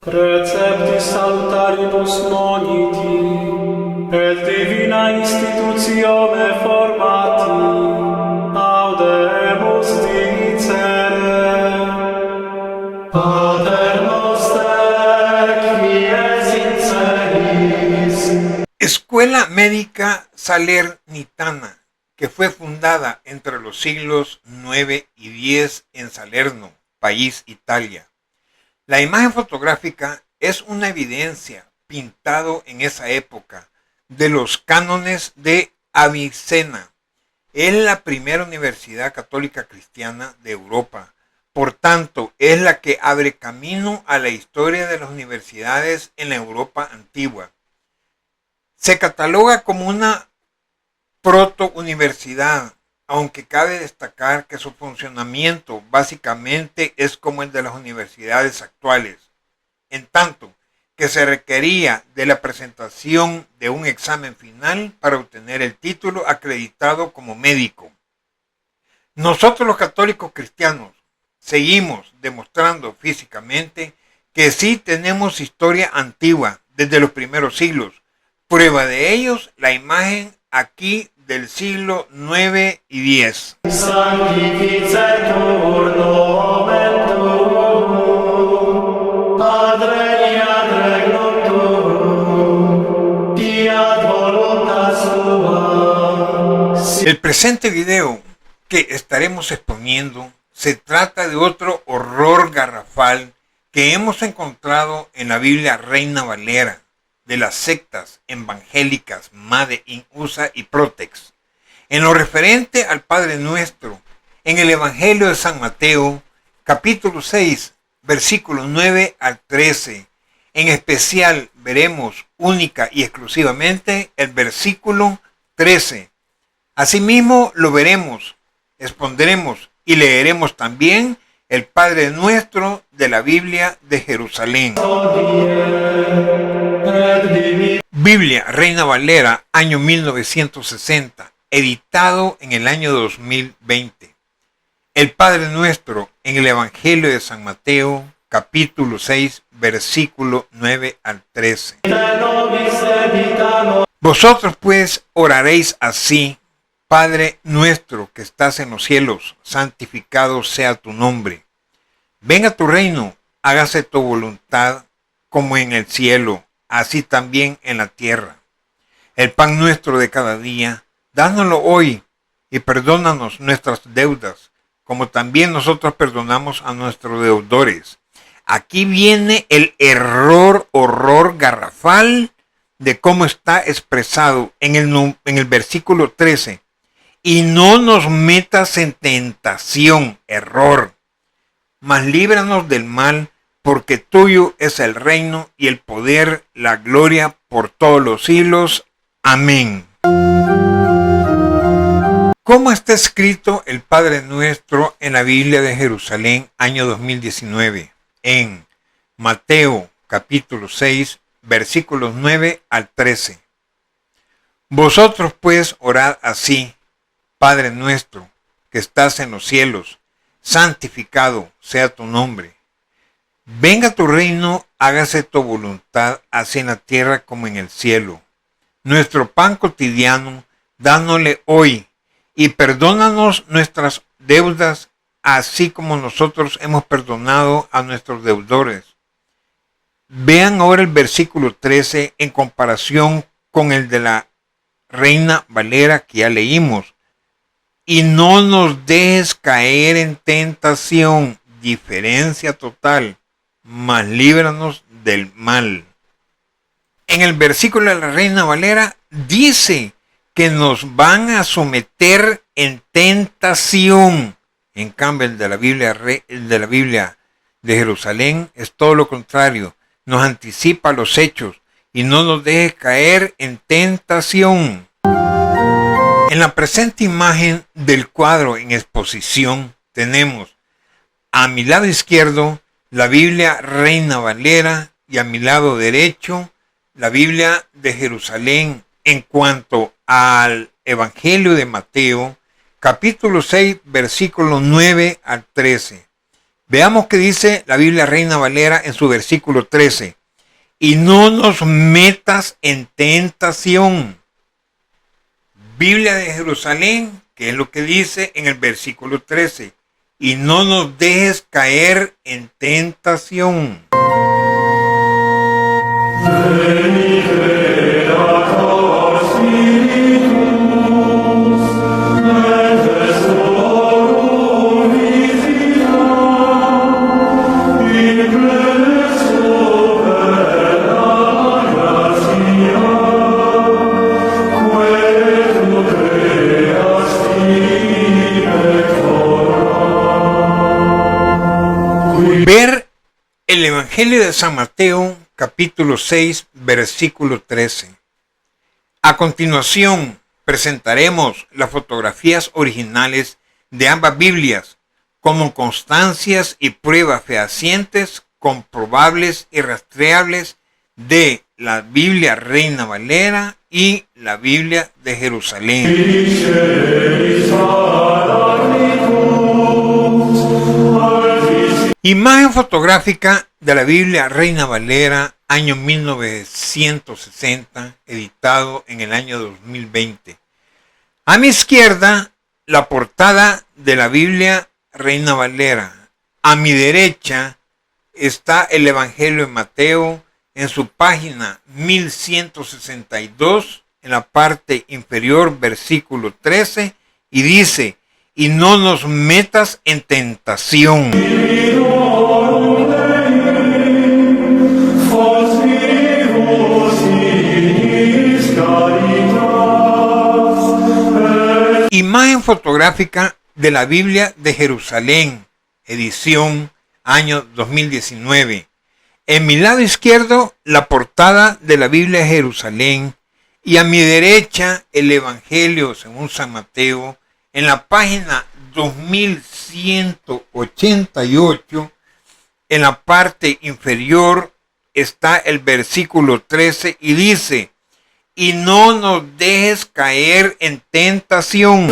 Precepti salutaribus moniti, et divina institutione formati, audemus dicere. Pater noster, qui es in celis. Escuela Médica Salernitana, que fue fundada entre los siglos IX y X en Salerno, país Italia. La imagen fotográfica es una evidencia pintado en esa época de los cánones de Avicena. Es la primera universidad católica cristiana de Europa. Por tanto, es la que abre camino a la historia de las universidades en la Europa antigua. Se cataloga como una proto-universidad, aunque cabe destacar que su funcionamiento básicamente es como el de las universidades actuales, en tanto que se requería de la presentación de un examen final para obtener el título acreditado como médico. Nosotros los católicos cristianos seguimos demostrando físicamente que sí tenemos historia antigua desde los primeros siglos. Prueba de ellos la imagen aquí del siglo IX y X. El presente video que estaremos exponiendo se trata de otro horror garrafal que hemos encontrado en la Biblia Reina Valera de las sectas evangélicas Made in USA y Protex. En lo referente al Padre Nuestro, en el Evangelio de San Mateo, capítulo 6, versículos 9 al 13. En especial veremos única y exclusivamente el versículo 13. Asimismo lo veremos, expondremos y leeremos también el Padre Nuestro de la Biblia de Jerusalén. Biblia Reina Valera, año 1960, editado en el año 2020. El Padre Nuestro en el Evangelio de San Mateo, capítulo 6, versículo 9 al 13. Vosotros pues oraréis así: Padre nuestro que estás en los cielos, santificado sea tu nombre. Venga tu reino, hágase tu voluntad como en el cielo, así también en la tierra. El pan nuestro de cada día, dánoslo hoy, y perdónanos nuestras deudas, como también nosotros perdonamos a nuestros deudores. Aquí viene el horror garrafal de cómo está expresado en el versículo 13. Y no nos metas en tentación, error, mas líbranos del mal, porque tuyo es el reino y el poder, la gloria por todos los siglos. Amén. ¿Cómo está escrito el Padre Nuestro en la Biblia de Jerusalén, año 2019? En Mateo, capítulo 6, versículos 9 al 13. Vosotros pues orad así: Padre nuestro, que estás en los cielos, santificado sea tu nombre. Venga tu reino, hágase tu voluntad, así en la tierra como en el cielo. Nuestro pan cotidiano, dánosle hoy, y perdónanos nuestras deudas, así como nosotros hemos perdonado a nuestros deudores. Vean ahora el versículo 13 en comparación con el de la Reina Valera que ya leímos. Y no nos dejes caer en tentación, diferencia total, mas líbranos del mal. En el versículo de la Reina Valera dice que nos van a someter en tentación. En cambio, el de la Biblia de Jerusalén es todo lo contrario. Nos anticipa los hechos y no nos dejes caer en tentación. En la presente imagen del cuadro en exposición tenemos a mi lado izquierdo la Biblia Reina Valera y a mi lado derecho la Biblia de Jerusalén en cuanto al Evangelio de Mateo, capítulo 6, versículos 9 al 13. Veamos qué dice la Biblia Reina Valera en su versículo 13. Y no nos metas en tentación. Biblia de Jerusalén, que es lo que dice en el versículo 13. Y no nos dejes caer en tentación. Ver el Evangelio de San Mateo, capítulo 6, versículo 13. A continuación, presentaremos las fotografías originales de ambas Biblias como constancias y pruebas fehacientes, comprobables y rastreables de la Biblia Reina Valera y la Biblia de Jerusalén. Imagen fotográfica de la Biblia Reina Valera, año 1960, editado en el año 2020. A mi izquierda, la portada de la Biblia Reina Valera. A mi derecha está el Evangelio de Mateo en su página 1162, en la parte inferior, versículo 13, y dice: y no nos metas en tentación. Imagen fotográfica de la Biblia de Jerusalén, edición año 2019. En mi lado izquierdo, la portada de la Biblia de Jerusalén y a mi derecha el Evangelio según San Mateo. En la página 2188, en la parte inferior, está el versículo 13 y dice: y no nos dejes caer en tentación.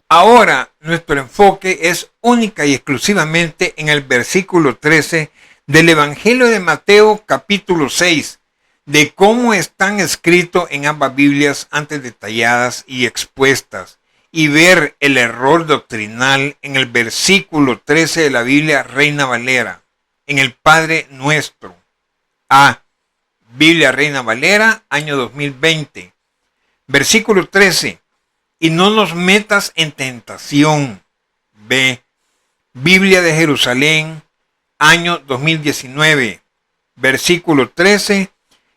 Ahora, nuestro enfoque es única y exclusivamente en el versículo 13 del Evangelio de Mateo capítulo 6, de cómo están escritos en ambas Biblias antes detalladas y expuestas, y ver el error doctrinal en el versículo 13 de la Biblia Reina Valera, en el Padre Nuestro. A. Biblia Reina Valera, año 2020. Versículo 13. Y no nos metas en tentación. B. Biblia de Jerusalén, año 2019, versículo 13,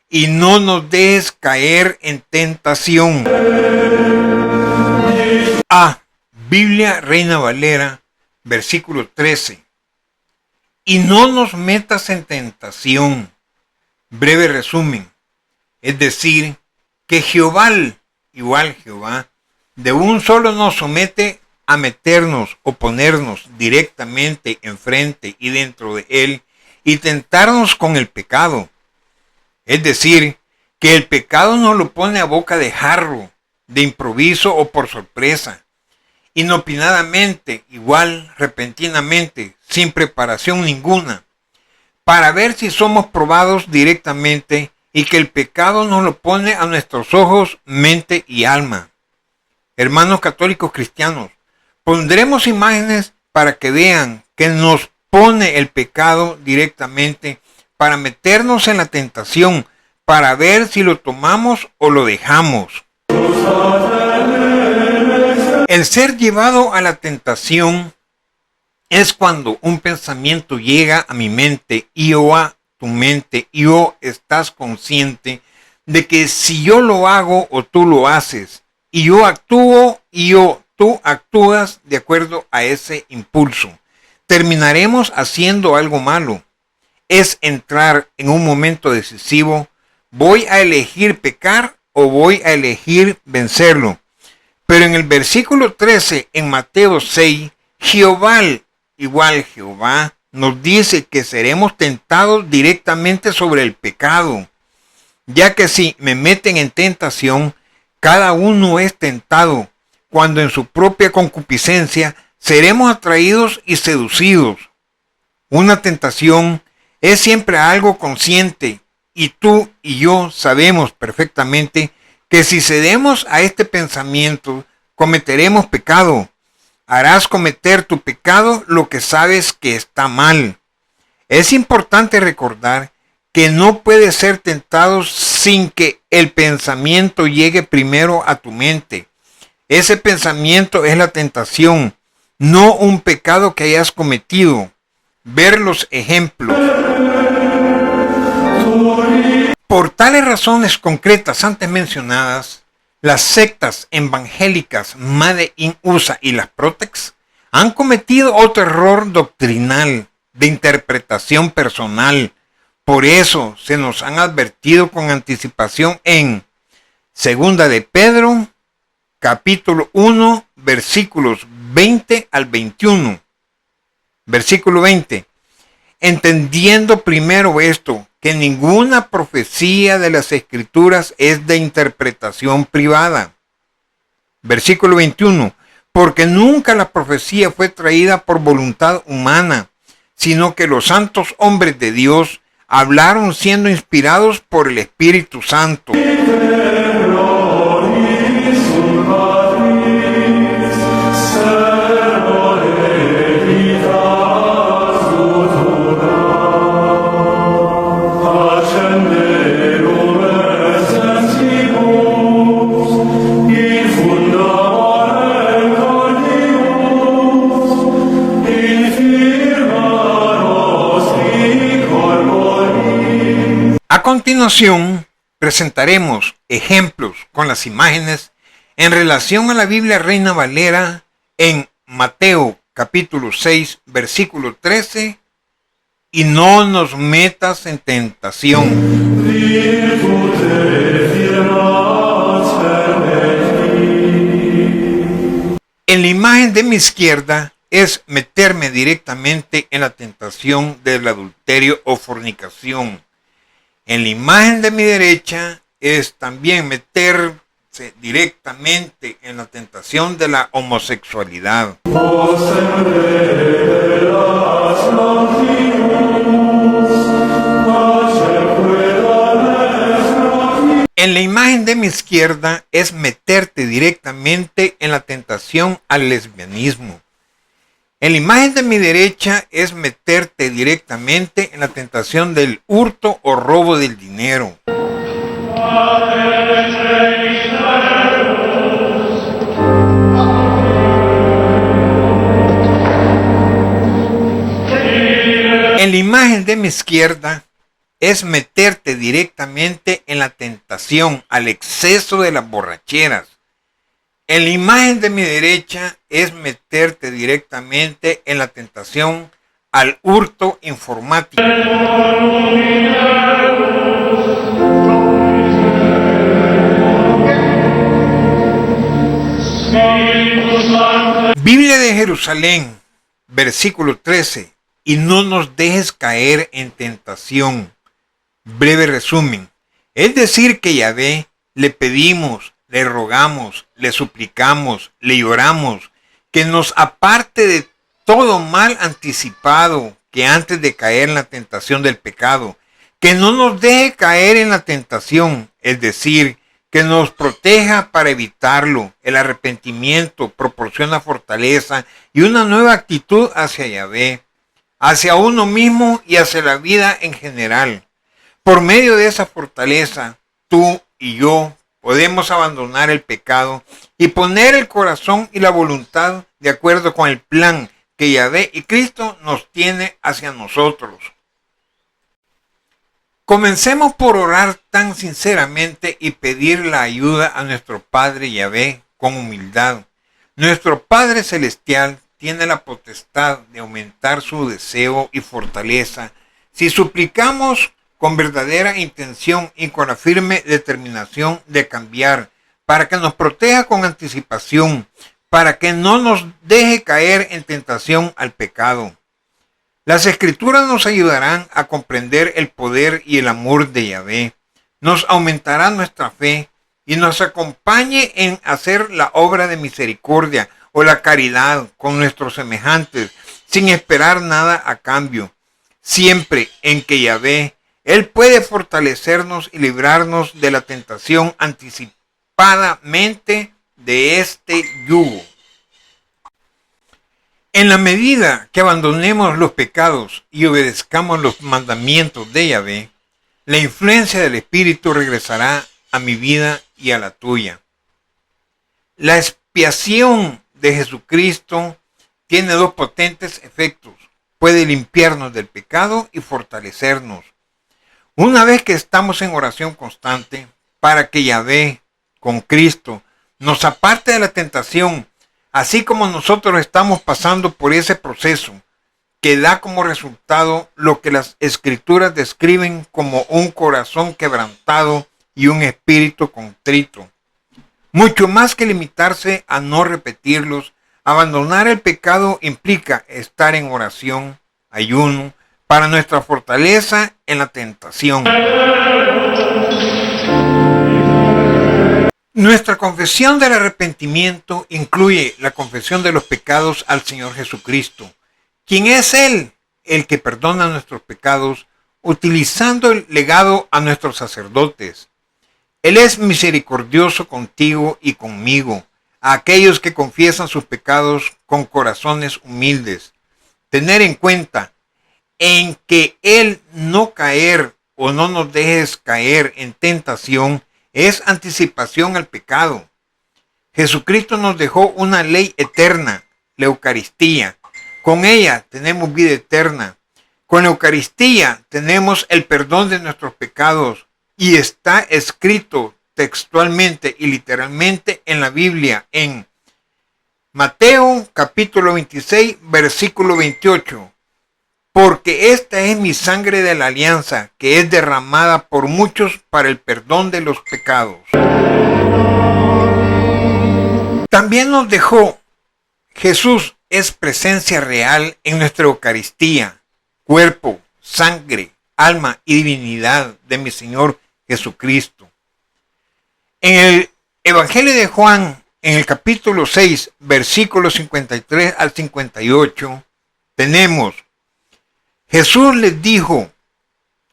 y no nos dejes caer en tentación. A. Biblia Reina Valera, versículo 13, y no nos metas en tentación. Breve resumen, es decir, que Jehová, igual Jehová, de un solo nos somete a meternos o ponernos directamente enfrente y dentro de él y tentarnos con el pecado. Es decir, que el pecado nos lo pone a boca de jarro, de improviso o por sorpresa, inopinadamente, igual, repentinamente, sin preparación ninguna, para ver si somos probados directamente y que el pecado nos lo pone a nuestros ojos, mente y alma. Hermanos católicos cristianos, pondremos imágenes para que vean que nos pone el pecado directamente para meternos en la tentación, para ver si lo tomamos o lo dejamos. El ser llevado a la tentación es cuando un pensamiento llega a mi mente y o a tu mente y o estás consciente de que si yo lo hago o tú lo haces, y yo actúo y o tú actúas de acuerdo a ese impulso. terminaremos haciendo algo malo. Es entrar en un momento decisivo. ¿Voy a elegir pecar o voy a elegir vencerlo? Pero en el versículo 13, en Mateo 6, Jehová nos dice que seremos tentados directamente sobre el pecado, ya que si me meten en tentación, cada uno es tentado, cuando en su propia concupiscencia seremos atraídos y seducidos. Una tentación es siempre algo consciente, y tú y yo sabemos perfectamente que si cedemos a este pensamiento, cometeremos pecado. Harás cometer tu pecado lo que sabes que está mal. Es importante recordar que no puedes ser tentado sin que el pensamiento llegue primero a tu mente. Ese pensamiento es la tentación, no un pecado que hayas cometido. Ver los ejemplos. Por tales razones concretas antes mencionadas, las sectas evangélicas Made in USA y las Protex han cometido otro error doctrinal de interpretación personal. Por eso se nos han advertido con anticipación en Segunda de Pedro, capítulo 1, versículos 20 al 21. Versículo 20. Entendiendo primero esto, que ninguna profecía de las Escrituras es de interpretación privada. Versículo 21. Porque nunca la profecía fue traída por voluntad humana, sino que los santos hombres de Dios hablaron siendo inspirados por el Espíritu Santo. A continuación, presentaremos ejemplos con las imágenes en relación a la Biblia Reina Valera en Mateo capítulo 6, versículo 13, y no nos metas en tentación. En la imagen de mi izquierda es meterme directamente en la tentación del adulterio o fornicación. En la imagen de mi derecha es también meterse directamente en la tentación de la homosexualidad. En la imagen de mi izquierda es meterte directamente en la tentación al lesbianismo. En la imagen de mi derecha es meterte directamente en la tentación del hurto o robo del dinero. En la imagen de mi izquierda es meterte directamente en la tentación al exceso de las borracheras. En la imagen de mi derecha es meterte directamente en la tentación al hurto informático. Biblia de Jerusalén, versículo 13. Y no nos dejes caer en tentación. Breve resumen. Es decir que Yahvé le pedimos, le rogamos, le suplicamos, le lloramos, que nos aparte de todo mal anticipado, que antes de caer en la tentación del pecado, que no nos deje caer en la tentación, es decir, que nos proteja para evitarlo. El arrepentimiento proporciona fortaleza y una nueva actitud hacia Yahvé, hacia uno mismo y hacia la vida en general. Por medio de esa fortaleza, tú y yo podemos abandonar el pecado y poner el corazón y la voluntad de acuerdo con el plan que Yahvé y Cristo nos tiene hacia nosotros. Comencemos por orar tan sinceramente y pedir la ayuda a nuestro Padre Yahvé con humildad. Nuestro Padre Celestial, tiene la potestad de aumentar su deseo y fortaleza si suplicamos con verdadera intención y con la firme determinación de cambiar, para que nos proteja con anticipación, para que no nos deje caer en tentación al pecado. Las Escrituras nos ayudarán a comprender el poder y el amor de Yahvé, nos aumentará nuestra fe y nos acompañe en hacer la obra de misericordia o la caridad con nuestros semejantes, sin esperar nada a cambio, siempre en que Yahvé, Él puede fortalecernos y librarnos de la tentación anticipadamente de este yugo. En la medida que abandonemos los pecados y obedezcamos los mandamientos de Yahvé, la influencia del Espíritu regresará a mi vida y a la tuya. La expiación de Jesucristo tiene dos potentes efectos. Puede limpiarnos del pecado y fortalecernos. Una vez que estamos en oración constante para que Yahvé, con Cristo, nos aparte de la tentación, así como nosotros estamos pasando por ese proceso, que da como resultado lo que las Escrituras describen como un corazón quebrantado y un espíritu contrito. Mucho más que limitarse a no repetirlos, abandonar el pecado implica estar en oración, ayuno, para nuestra fortaleza en la tentación. Nuestra confesión del arrepentimiento incluye la confesión de los pecados al Señor Jesucristo, quien es Él el que perdona nuestros pecados, utilizando el legado a nuestros sacerdotes. Él es misericordioso contigo y conmigo, a aquellos que confiesan sus pecados con corazones humildes. Tener en cuenta en que Él no caer o no nos dejes caer en tentación es anticipación al pecado. Jesucristo nos dejó una ley eterna, la Eucaristía. Con ella tenemos vida eterna. Con la Eucaristía tenemos el perdón de nuestros pecados y está escrito textualmente y literalmente en la Biblia en Mateo capítulo 26 versículo 28. Porque esta es mi sangre de la alianza, que es derramada por muchos para el perdón de los pecados. También nos dejó, Jesús es presencia real en nuestra Eucaristía, cuerpo, sangre, alma y divinidad de mi Señor Jesucristo. En el Evangelio de Juan, en el capítulo 6, versículos 53 al 58, tenemos: Jesús les dijo,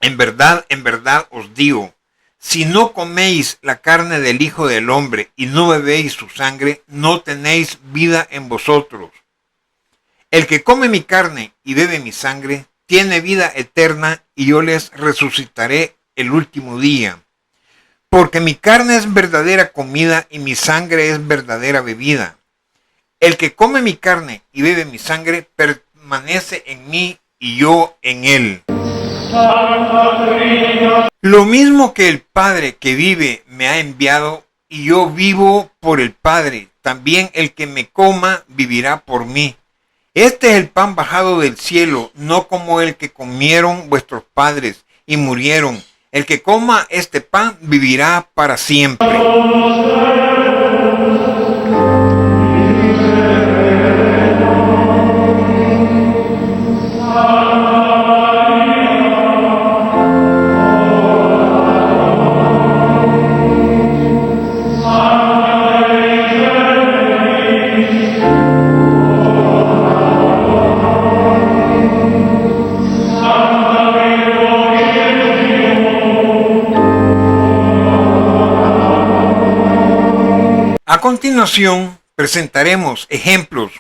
en verdad os digo, si no coméis la carne del Hijo del Hombre y no bebéis su sangre, no tenéis vida en vosotros. El que come mi carne y bebe mi sangre, tiene vida eterna y yo les resucitaré el último día. Porque mi carne es verdadera comida y mi sangre es verdadera bebida. El que come mi carne y bebe mi sangre permanece en mí y yo en él. Lo mismo que el Padre que vive me ha enviado y yo vivo por el Padre, también el que me coma vivirá por mí. Este es el pan bajado del cielo, no como el que comieron vuestros padres y murieron. El que coma este pan vivirá para siempre. A continuación, presentaremos ejemplos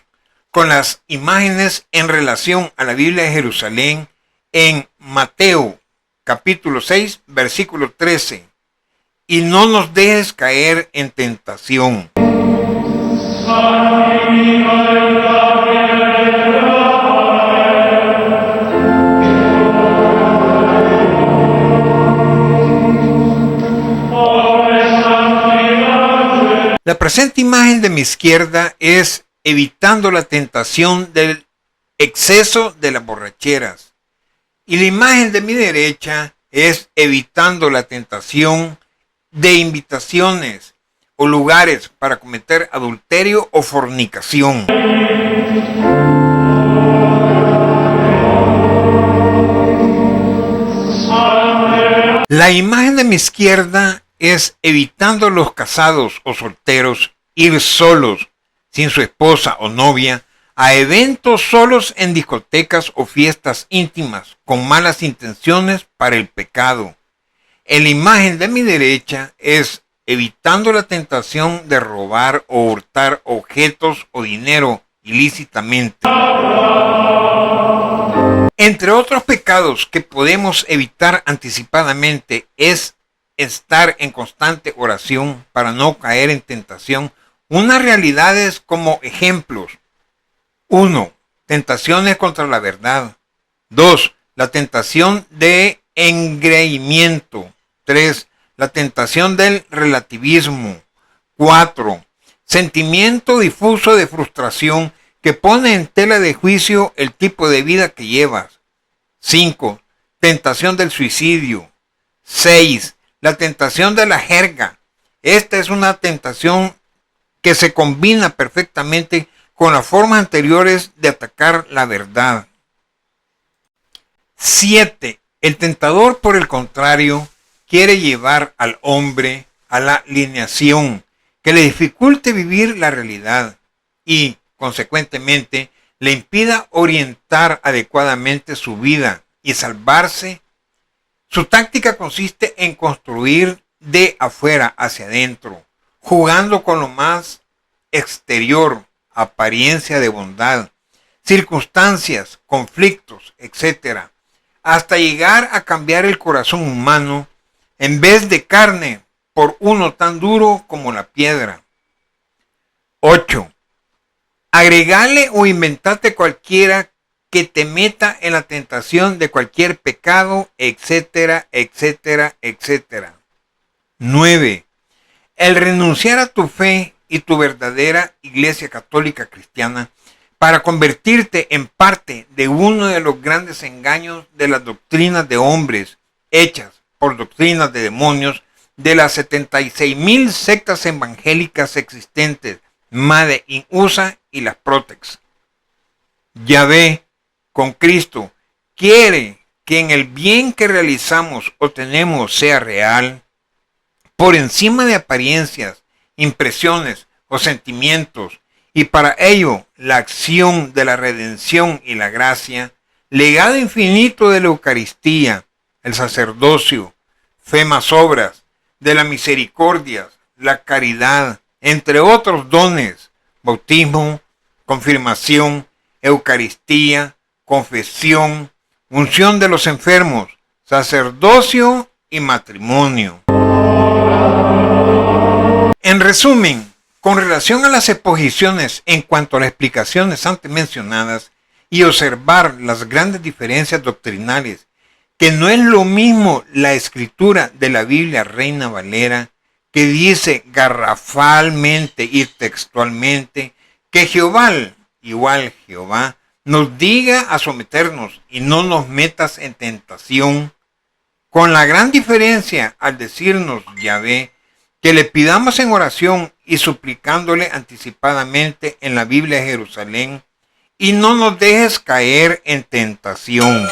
con las imágenes en relación a la Biblia de Jerusalén en Mateo, capítulo 6, versículo 13. Y no nos dejes caer en tentación. La presente imagen de mi izquierda es evitando la tentación del exceso de las borracheras. Y la imagen de mi derecha es evitando la tentación de invitaciones o lugares para cometer adulterio o fornicación. La imagen de mi izquierda es evitando los casados o solteros ir solos, sin su esposa o novia, a eventos solos en discotecas o fiestas íntimas, con malas intenciones para el pecado. En la imagen de mi derecha es evitando la tentación de robar o hurtar objetos o dinero ilícitamente. Entre otros pecados que podemos evitar anticipadamente es estar en constante oración para no caer en tentación. Unas realidades como ejemplos: 1. Tentaciones contra la verdad. 2. La tentación de engreimiento. 3. La tentación del relativismo. 4. Sentimiento difuso de frustración que pone en tela de juicio el tipo de vida que llevas. 5. Tentación del suicidio. 6. La tentación de la jerga. Esta es una tentación que se combina perfectamente con las formas anteriores de atacar la verdad. 7. El tentador, por el contrario, quiere llevar al hombre a la alineación que le dificulte vivir la realidad y, consecuentemente, le impida orientar adecuadamente su vida y salvarse. Su táctica consiste en construir de afuera hacia adentro, jugando con lo más exterior, apariencia de bondad, circunstancias, conflictos, etc., hasta llegar a cambiar el corazón humano en vez de carne por uno tan duro como la piedra. 8. Agregale o inventate cualquiera que te meta en la tentación de cualquier pecado, etcétera, etcétera, etcétera. 9. El renunciar a tu fe y tu verdadera Iglesia Católica Cristiana para convertirte en parte de uno de los grandes engaños de las doctrinas de hombres hechas por doctrinas de demonios de las 76,000 sectas evangélicas existentes, Made in USA y las Protex. Yahvé, con Cristo, quiere que en el bien que realizamos o tenemos sea real, por encima de apariencias, impresiones o sentimientos, y para ello la acción de la redención y la gracia, legado infinito de la Eucaristía, el sacerdocio, fe más obras, de la misericordia, la caridad, entre otros dones, bautismo, confirmación, Eucaristía, confesión, unción de los enfermos, sacerdocio y matrimonio. En resumen, con relación a las exposiciones en cuanto a las explicaciones antes mencionadas y observar las grandes diferencias doctrinales, que no es lo mismo la escritura de la Biblia Reina Valera, que dice garrafalmente y textualmente que Jehová, igual Jehová, nos diga a someternos y no nos metas en tentación, con la gran diferencia al decirnos Yahvé, que le pidamos en oración y suplicándole anticipadamente en la Biblia de Jerusalén, y no nos dejes caer en tentación.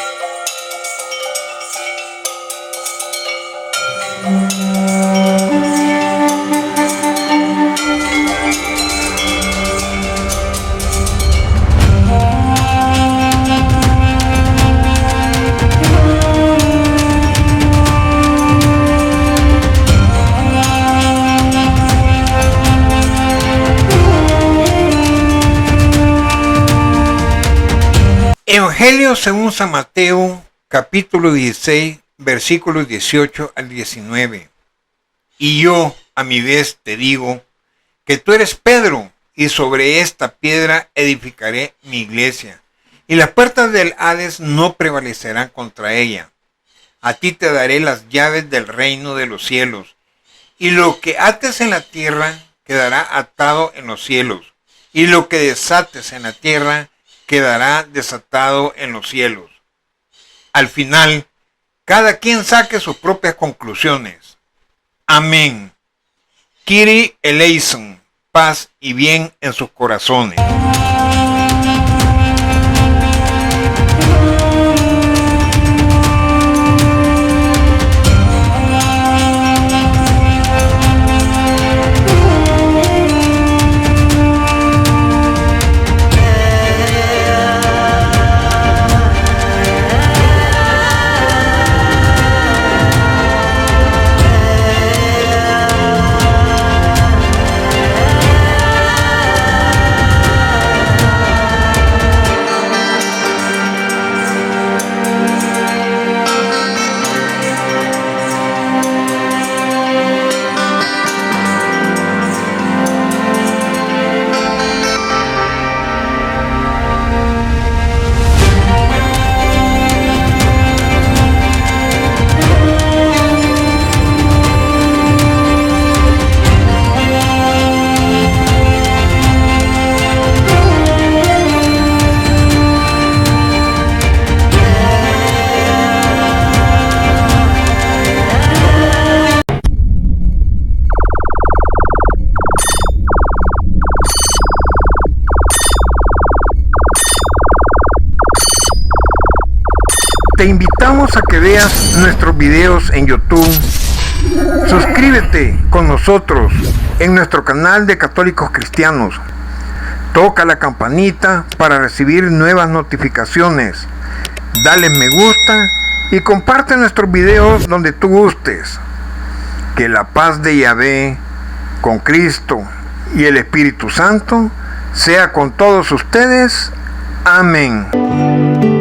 Evangelio según San Mateo, capítulo 16, versículos 18 al 19. Y yo, a mi vez, te digo que tú eres Pedro, y sobre esta piedra edificaré mi iglesia, y las puertas del Hades no prevalecerán contra ella. A ti te daré las llaves del reino de los cielos, y lo que ates en la tierra quedará atado en los cielos, y lo que desates en la tierra quedará desatado en los cielos. Al final, cada quien saque sus propias conclusiones. Amén. Kyrie eleison, paz y bien en sus corazones. Te invitamos a que veas nuestros videos en YouTube. Suscríbete con nosotros en nuestro canal de Católicos Cristianos. Toca la campanita para recibir nuevas notificaciones. Dale me gusta y comparte nuestros videos donde tú gustes. Que la paz de Yahvé, con Cristo y el Espíritu Santo, sea con todos ustedes. Amén.